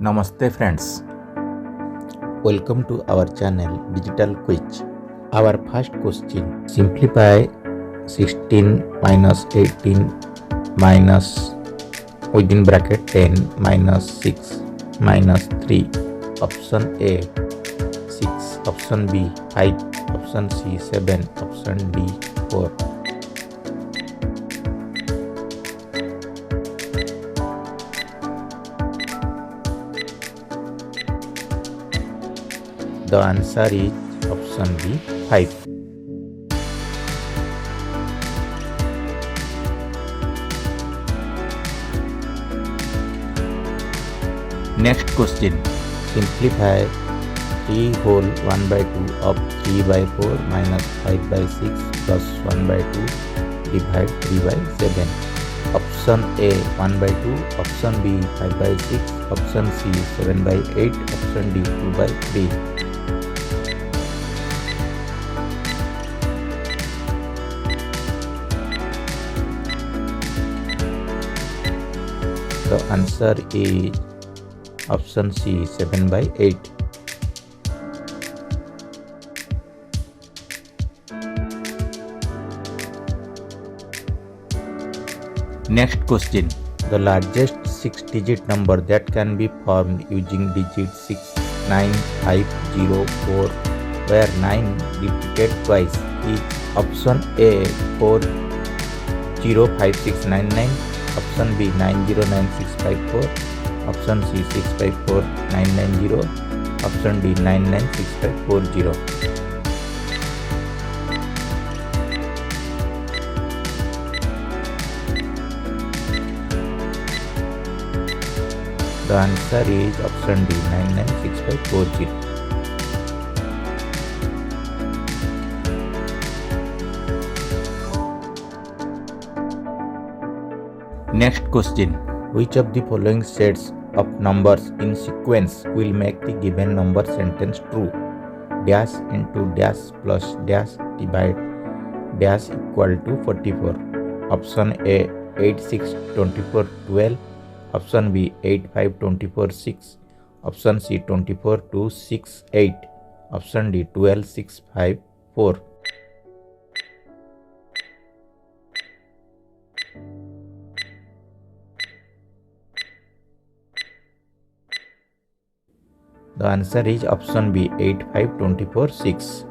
Namaste friends, welcome to our channel Digital Quiz. Our first question, simplify 16 minus 18 minus within bracket 10 minus 6 minus 3. Option A 6, option B 5, option C 7, option D 4. The answer is option B 5. Next question, simplify 3 whole 1 by 2 of 3 by 4 minus 5 by 6 plus 1 by 2 divide 3 by 7. Option A 1 by 2, option B 5 by 6, option C 7 by 8, option D 2 by 3. The answer is option C 7 by 8. Next question, the largest 6-digit number that can be formed using digits 6, 9, 5, 0, 4 where 9 repeated twice is option A 405699, option B 909654, option C 654990, option D 996540. The answer is option D 996540. Next question, which of the following sets of numbers in sequence will make the given number sentence true? Dash into dash plus dash divide dash equal to 44. Option A 8, 6, 24, 12. Option B 8, 5, 24, 6. Option C 24, 2, 6, 8. Option D 12, 6, 5, 4. The answer is option B 8, 5, 24, 6.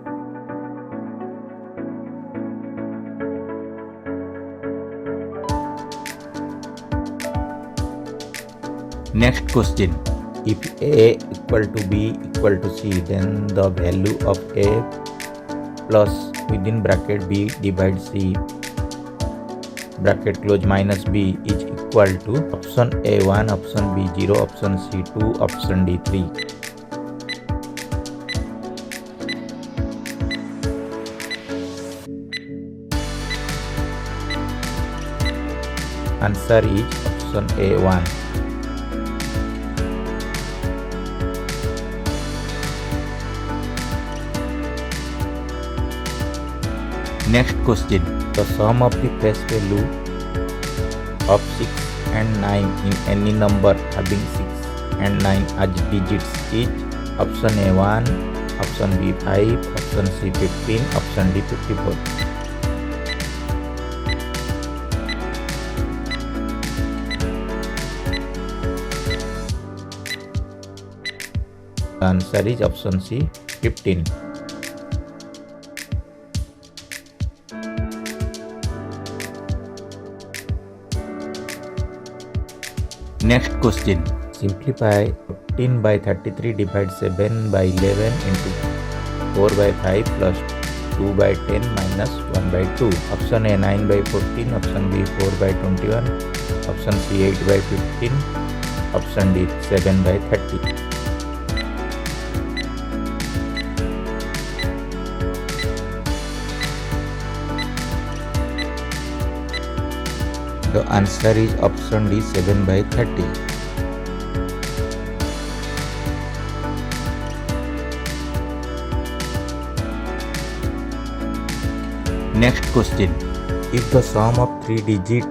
Next question, if A equal to B equal to C, then the value of A plus within bracket B divide C bracket close minus B is equal to option A 1, option B 0, option C 2, option D 3. Answer is option A 1. Next question, the sum of the face value of 6 and 9 in any number having 6 and 9 as digits is option A 1, option B 5, option C 15, option D 54. The answer is option C 15. Next question, simplify 14 by 33 divide 7 by 11 into 4 by 5 plus 2 by 10 minus 1 by 2. Option A 9 by 14, option B 4 by 21, option C 8 by 15, option D 7 by 30. The answer is option D 7 by 30. Next question, if the sum of 3 digit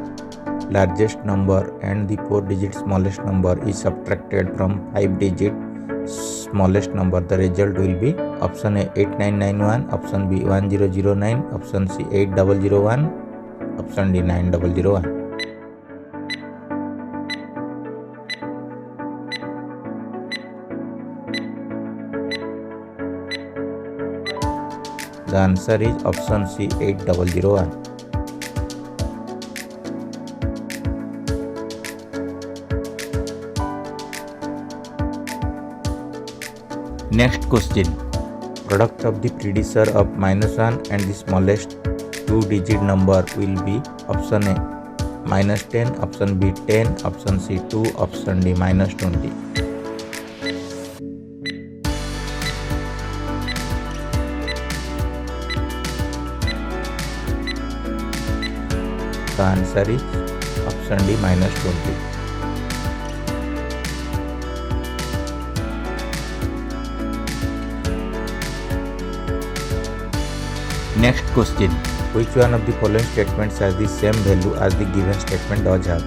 largest number and the 4-digit smallest number is subtracted from 5-digit smallest number, the result will be option A 8991, option B 1009, option C 8001, option D 9001. The answer is option C 8001. Next question. Product of the predecessor of -1 and the smallest 2-digit number will be option A -10, option B 10, option C 2, option D -20. The answer is option D -20. Next question. Which one of the following statements has the same value as the given statement does have?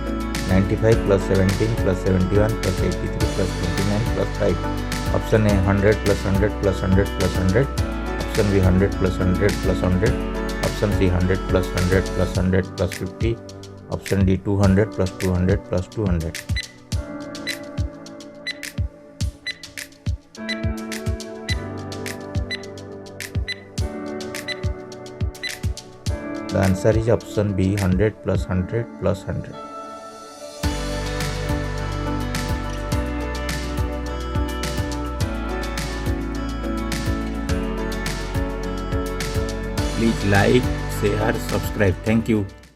95 plus 17 plus 71 plus 83 plus 29 plus 5. Option A 100 plus 100 plus 100 plus 100. Option B 100 plus 100 plus 100. Option C 100 plus 100 plus 100 plus 50. Option D 200 plus 200 plus 200. The answer is option B 100 plus 100 plus 100. Please like, share, subscribe. Thank you.